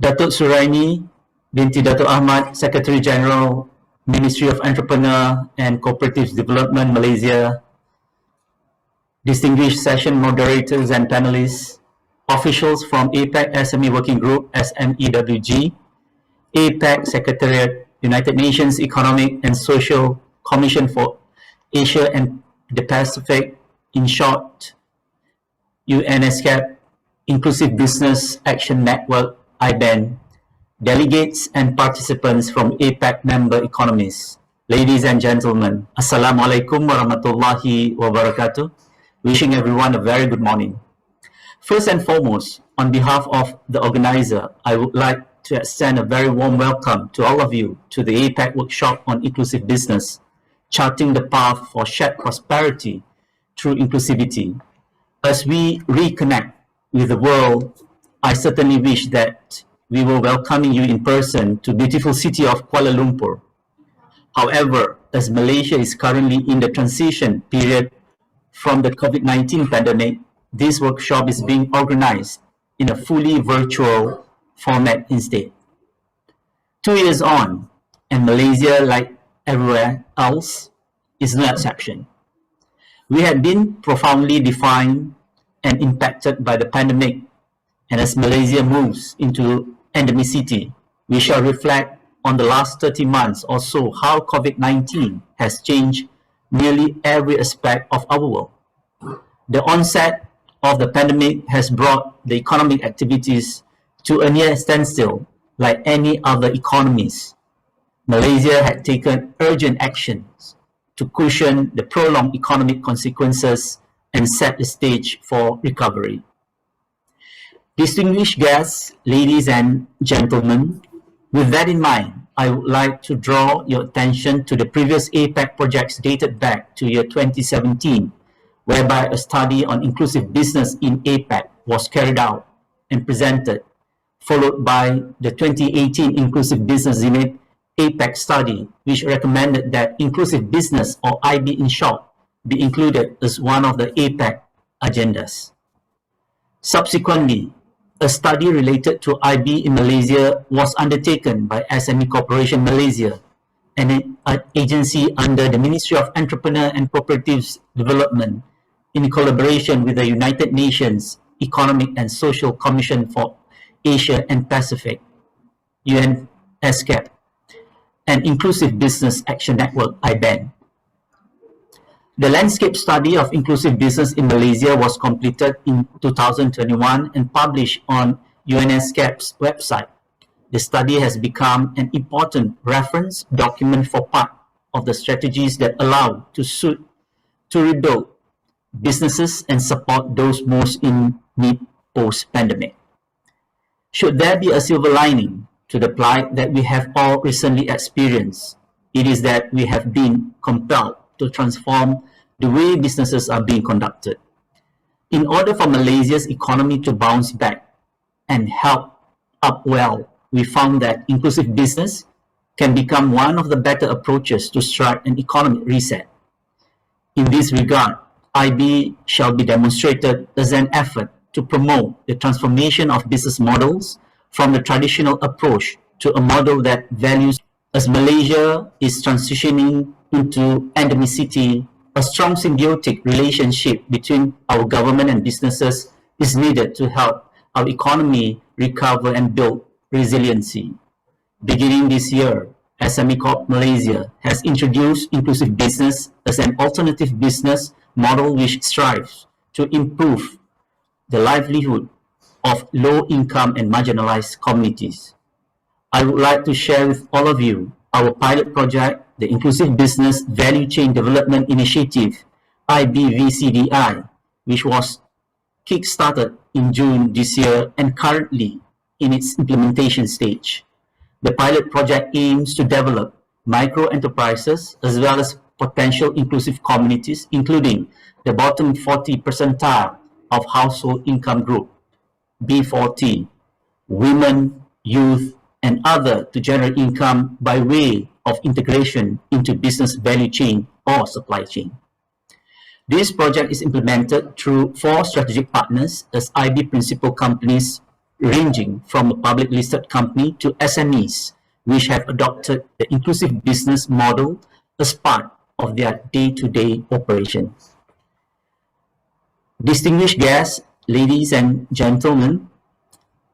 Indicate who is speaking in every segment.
Speaker 1: Datuk Suraini binti Datuk Ahmad, Secretary General, Ministry of Entrepreneur and Cooperative Development, Malaysia, distinguished session moderators and panelists, officials from APEC SME Working Group, SMEWG, APEC Secretariat, United Nations Economic and Social Commission for Asia and the Pacific, in short, UNSCAP, Inclusive Business Action Network, IBAN, delegates and participants from APEC member economies. Ladies and gentlemen, Assalamualaikum warahmatullahi wabarakatuh. Wishing everyone a very good morning. First and foremost, on behalf of the organizer, I would like to extend a very warm welcome to all of you to the APEC workshop on inclusive business, charting the path for shared prosperity through inclusivity. As we reconnect with the world, I certainly wish that we were welcoming you in person to beautiful city of Kuala Lumpur. However, as Malaysia is currently in the transition period from the COVID-19 pandemic, this workshop is being organized in a fully virtual format instead. 2 years on, and Malaysia, like everywhere else, is no exception. We have been profoundly defined and impacted by the pandemic, and as Malaysia moves into endemicity, we shall reflect on the last 30 months or so how COVID-19 has changed nearly every aspect of our world. The onset of the pandemic has brought the economic activities to a near standstill like any other economies. Malaysia had taken urgent actions to cushion the prolonged economic consequences and set the stage for recovery. Distinguished guests, ladies and gentlemen, with that in mind, I would like to draw your attention to the previous APEC projects dated back to year 2017, whereby a study on inclusive business in APEC was carried out and presented, followed by the 2018 Inclusive Business Unit APEC study, which recommended that inclusive business, or IB in short, be included as one of the APEC agendas. Subsequently, a study related to IB in Malaysia was undertaken by SME Corporation Malaysia, an agency under the Ministry of Entrepreneur and Cooperative Development, in collaboration with the United Nations Economic and Social Commission for Asia and Pacific, UNSCAP, and Inclusive Business Action Network, IBAN. The landscape study of inclusive business in Malaysia was completed in 2021 and published on UNSCAP's website. The study has become an important reference document for part of the strategies that allow to rebuild businesses and support those most in need post-pandemic. Should there be a silver lining to the plight that we have all recently experienced, it is that we have been compelled to transform the way businesses are being conducted. In order for Malaysia's economy to bounce back and help up well, we found that inclusive business can become one of the better approaches to strike an economic reset. In this regard, IB shall be demonstrated as an effort to promote the transformation of business models from the traditional approach to a model that values. As Malaysia is transitioning into endemicity, a strong symbiotic relationship between our government and businesses is needed to help our economy recover and build resiliency. Beginning this year, SME Corp Malaysia has introduced inclusive business as an alternative business model which strives to improve the livelihood of low-income and marginalized communities. I would like to share with all of you our pilot project, the Inclusive Business Value Chain Development Initiative, IBVCDI, which was kick-started in June this year and currently in its implementation stage. The pilot project aims to develop micro-enterprises as well as potential inclusive communities, including the bottom 40 percentile of household income group, B40, women, youth, and other, to generate income by way of integration into business value chain or supply chain. This project is implemented through 4 strategic partners as IB principal companies ranging from a public listed company to SMEs, which have adopted the inclusive business model as part of their day-to-day operations. Distinguished guests, ladies and gentlemen,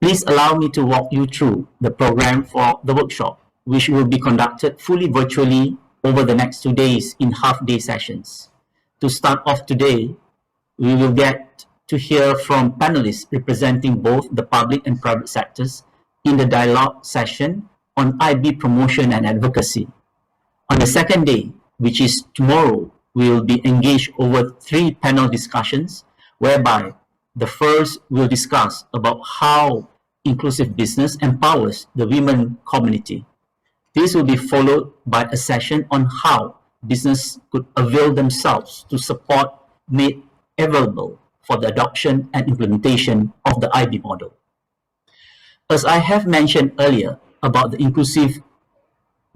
Speaker 1: please allow me to walk you through the program for the workshop, which will be conducted fully virtually over the next 2 days in half-day sessions. To start off today, we will get to hear from panelists representing both the public and private sectors in the dialogue session on IB promotion and advocacy. On the second day, which is tomorrow, we will be engaged over 3 panel discussions, whereby the first will discuss about how inclusive business empowers the women community. This will be followed by a session on how business could avail themselves to support made available for the adoption and implementation of the IB model. As I have mentioned earlier about the Inclusive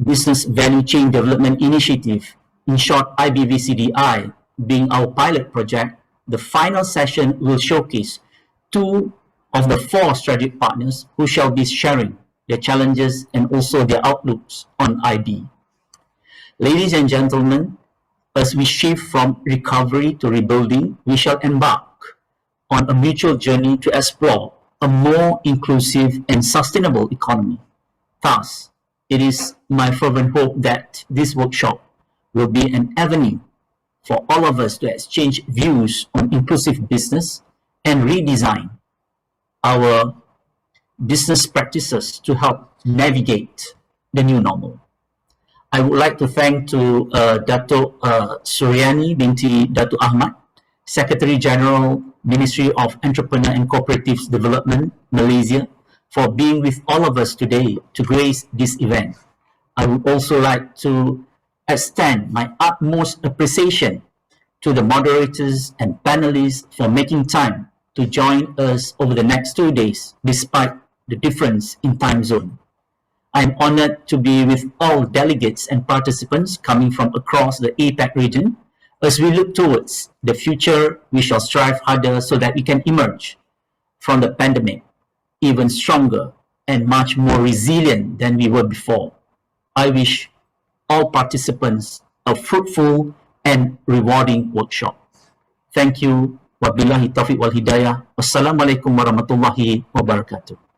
Speaker 1: Business Value Chain Development Initiative, in short IBVCDI, being our pilot project, the final session will showcase 2 of the 4 strategic partners who shall be sharing their challenges and also their outlooks on IB. Ladies and gentlemen, as we shift from recovery to rebuilding, we shall embark on a mutual journey to explore a more inclusive and sustainable economy. Thus, it is my fervent hope that this workshop will be an avenue for all of us to exchange views on inclusive business and redesign our business practices to help navigate the new normal. I would like to thank to Dato Suryani binti Dato Ahmad, Secretary General, Ministry of Entrepreneur and Cooperative Development, Malaysia, for being with all of us today to grace this event. I would also like to extend my utmost appreciation to the moderators and panelists for making time to join us over the next 2 days, despite the difference in time zone. I am honored to be with all delegates and participants coming from across the APEC region. As we look towards the future, we shall strive harder so that we can emerge from the pandemic even stronger and much more resilient than we were before. I wish all participants a fruitful and rewarding workshop. Thank you. Wabillahi taufiq wal hidayah. Wassalamualaikum warahmatullahi wabarakatuh.